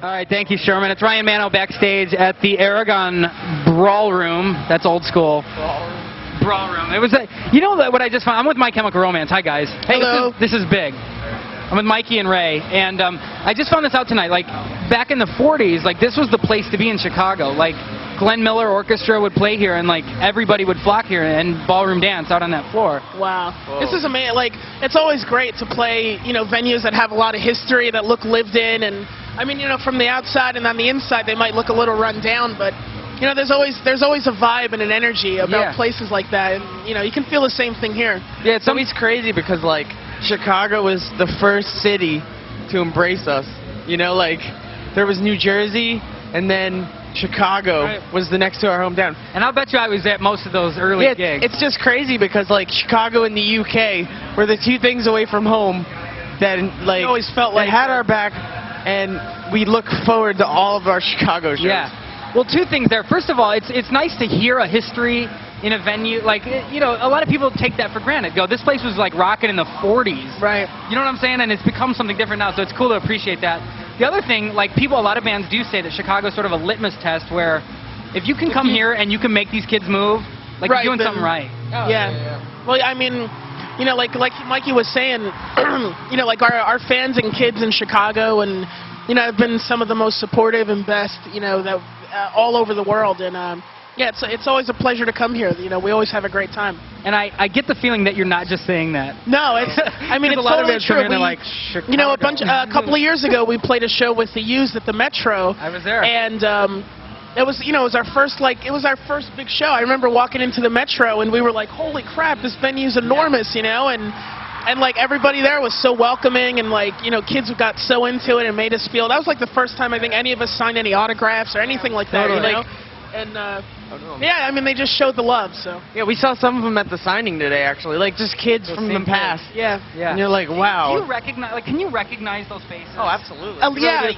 All right, thank you, Sherman. It's Ryan Mano backstage at the Aragon Brawl Room. That's old school. Brawl Room. It was you know what I just found? I'm with My Chemical Romance. Hi, guys. Hey, hello. This is big. I'm with Mikey and Ray, and I just found this out tonight. Like, back in the 40s, like, this was the place to be in Chicago. Like, Glenn Miller Orchestra would play here, and, like, everybody would flock here and ballroom dance out on that floor. Wow. Whoa. This is amazing. Like, it's always great to play, you know, venues that have a lot of history, that look lived in, and, I mean, you know, from the outside and on the inside, they might look a little run down, but, you know, there's always a vibe and an energy about places like that, and, you know, you can feel the same thing here. Yeah, it's always crazy because, like, Chicago was the first city to embrace us. You know, like, there was New Jersey, and then Chicago was the next to our hometown. And I'll bet you I was at most of those early gigs. It's just crazy because, like, Chicago and the UK were the two things away from home that, like, always felt like had our back, and we look forward to all of our Chicago shows. Yeah. Well, two things there. First of all, it's nice to hear a history in a venue. Like, you know, a lot of people take that for granted. Go, this place was, like, rocking in the 40s. Right. You know what I'm saying? And it's become something different now, so it's cool to appreciate that. The other thing, like, a lot of bands do say that Chicago's sort of a litmus test where if you can come here and you can make these kids move, like, you're doing something right. Oh, yeah. Well, I mean, you know, like Mikey was saying, you know, like, our fans and kids in Chicago and, you know, have been some of the most supportive and best, you know, that all over the world. And, yeah, it's always a pleasure to come here. You know, we always have a great time. And I get the feeling that you're not just saying that. No, it's. I mean, it's a lot totally of it true. Like Chicago. You know, a couple of years ago, we played a show with the Used at the Metro. I was there. And it was, you know, it was our first big show. I remember walking into the Metro, and we were like, "Holy crap, this venue's enormous!" You know, and like everybody there was so welcoming, and like, you know, kids got so into it and made us feel. That was like the first time I think any of us signed any autographs or anything like that. Totally. You know. And, yeah, I mean, they just showed the love, so. Yeah, we saw some of them at the signing today, actually. Like, just kids from the past. Yeah. And you're like, wow. Do you recognize, like, can you recognize those faces? Oh, absolutely.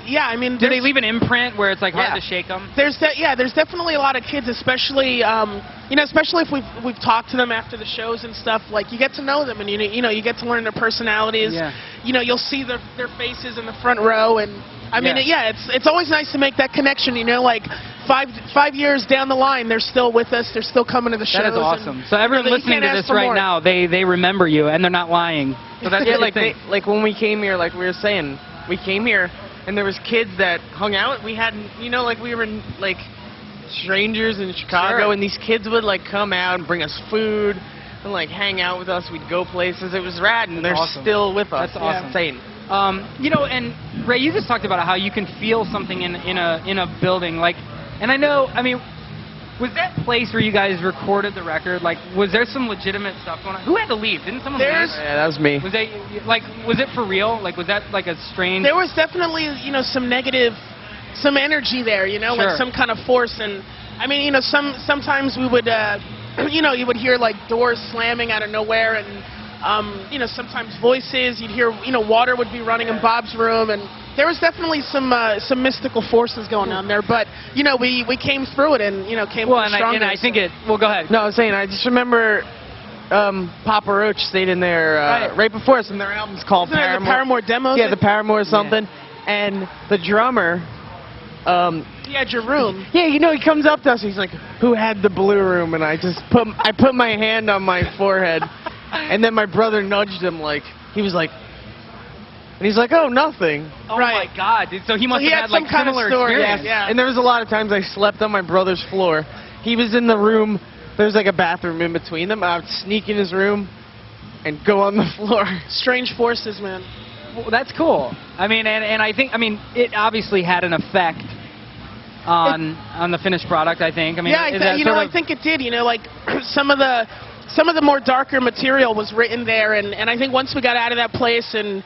Yeah, I mean. Do they leave an imprint where it's, like, hard to shake them? There's definitely a lot of kids, especially, you know, especially if we've talked to them after the shows and stuff. Like, you get to know them, and, you know, you get to learn their personalities. Yeah. You know, you'll see their faces in the front row, and, I mean, it's always nice to make that connection, you know, like, five years down the line, they're still with us, they're still coming to the shows. That is awesome. So everyone listening to this right now, they remember you, and they're not lying. So that's like when we came here, like we were saying, we came here, and there was kids that hung out. We hadn't, you know, like we were, like, strangers in Chicago, and these kids would, like, come out and bring us food and, like, hang out with us. We'd go places. It was rad, and they're still with us. That's awesome. Insane. You know, and Ray, you just talked about how you can feel something in a building, like, and I know, I mean, was that place where you guys recorded the record, like, was there some legitimate stuff going on? Who had to leave? Didn't someone leave? Yeah, that was me. Was it for real? Like, was that like a strange? There was definitely, you know, some energy there, you know, like some kind of force, and I mean, you know, sometimes we would, you know, you would hear like doors slamming out of nowhere, and you know, sometimes voices. You'd hear, you know, water would be running in Bob's room, and there was definitely some mystical forces going on there. But you know, we came through it, and you know, came through stronger. And I think it. Well, go ahead. No, I was saying, I just remember Papa Roach stayed in there right before us, and their album's called Paramore. The Paramore demos. Yeah, the Paramore or something, and the drummer. He had your room. Yeah, you know, he comes up to us. He's like, "Who had the blue room?" And I put my hand on my forehead. And then my brother nudged him, like, he was like, and he's like, "Oh, nothing." Oh my God, dude. So he must have had like some similar kind of story. experience. Yeah. And there was a lot of times I slept on my brother's floor. He was in the room. There's like a bathroom in between them. I would sneak in his room and go on the floor. Strange forces, man. Well, that's cool. I mean, and I think, I mean, it obviously had an effect on the finished product, I think. I mean, yeah, you know, I think it did. You know, like some of the more darker material was written there, and I think once we got out of that place, and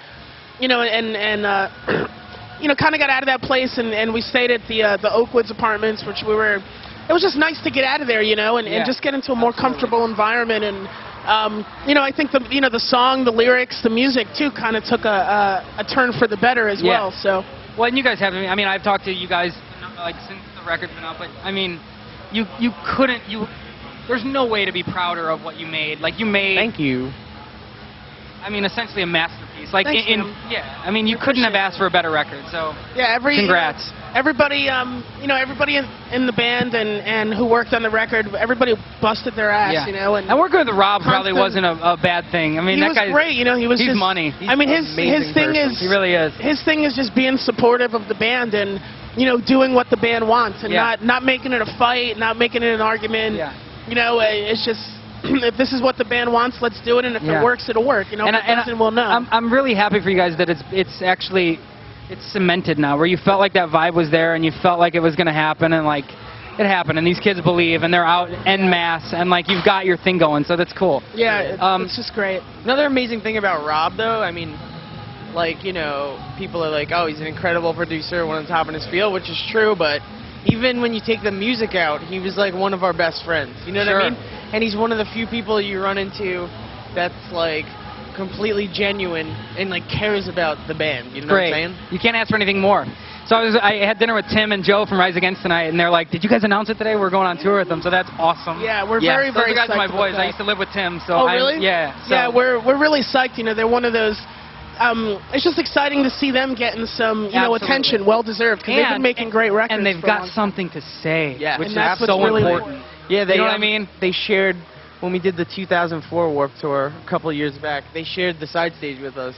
you know, you know, kind of got out of that place, and we stayed at the Oakwoods Apartments, which we were. It was just nice to get out of there, you know, and just get into a more comfortable environment, and you know, I think the song, the lyrics, the music too, kind of took a turn for the better as well. So. Well, and you guys have. I mean, I've talked to you guys like since the record's been out, but I mean, you couldn't. There's no way to be prouder of what you made. Like, you made... Thank you. I mean, essentially a masterpiece. Like, Thanks, man. yeah, I mean, you couldn't have asked for a better record. So, Yeah, congrats. Everybody, everybody in the band and who worked on the record, everybody busted their ass, Yeah. you know. And working with Rob probably constant- wasn't a bad thing. I mean, he that was guy's great, you know. He's he's just money. I mean, his thing is He really is. his thing is just being supportive of the band and doing what the band wants and Yeah. not making it a fight, not making it an argument. Yeah. You know, it's just if this is what the band wants, let's do it, and if Yeah. it works, it'll work. You know, if it doesn't, we'll know. I'm really happy for you guys that it's actually cemented now, where you felt like that vibe was there and you felt like it was going to happen, and like it happened, and these kids believe, and they're out en masse, and like you've got your thing going, so that's cool. Yeah, it's just great. Another amazing thing about Rob, though, I mean, like, people are like, oh, he's an incredible producer, one on top in his field, which is true, but even when you take the music out, he was like one of our best friends. You know what I mean? And he's one of the few people you run into that's like completely genuine and like cares about the band. You know what I'm saying? You can't ask for anything more. So I had dinner with Tim and Joe from Rise Against tonight, and they're like, "Did you guys announce it today? We're going on tour with them." So that's awesome. Yeah, we're very, very Those guys are my psyched about boys. that. I used to live with Tim, so Oh, really? yeah. So, Yeah, we're really psyched. You know, they're one of those. It's just exciting to see them getting some, Absolutely. attention, well deserved, because they've been making great records. and they've for a long got time. something to say, Yeah. which And is that's what's so really important. Yeah, they You know what I mean? They shared when we did the 2004 Warped Tour a couple of years back. They shared the side stage with us,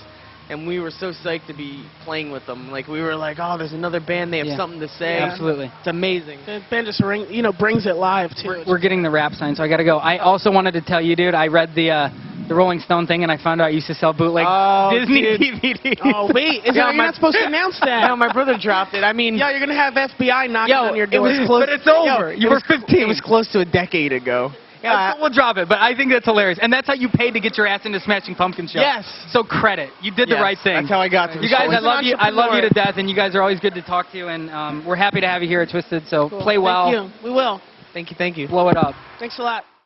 and we were so psyched to be playing with them. Like we were like, oh, there's another band. They have Yeah. something to say. Absolutely. It's amazing. The band just brings it live too. We're getting the rap sign, so I got to go. I also wanted to tell you, dude, I read the Rolling Stone thing, and I found out I used to sell bootleg Disney dude. DVDs. Oh wait, you're not supposed to announce that. No, my brother dropped it. I mean, Yeah, you're gonna have FBI knocking on your door. it was close. But it's over. You it were was 15. It was close to a decade ago. Yeah. We'll drop it, but I think that's hilarious. And that's how you paid to get your ass into Smashing Pumpkins show. Yes. So credit. You did the Yes, right thing. That's how I got to the You guys, show. I love you. I love you to entrepreneur. death, and you guys are always good to talk to, and we're happy to have you here at Twisted. So Cool. play well, Thank you. We will. Thank you. Thank you. blow it up. Thanks a lot.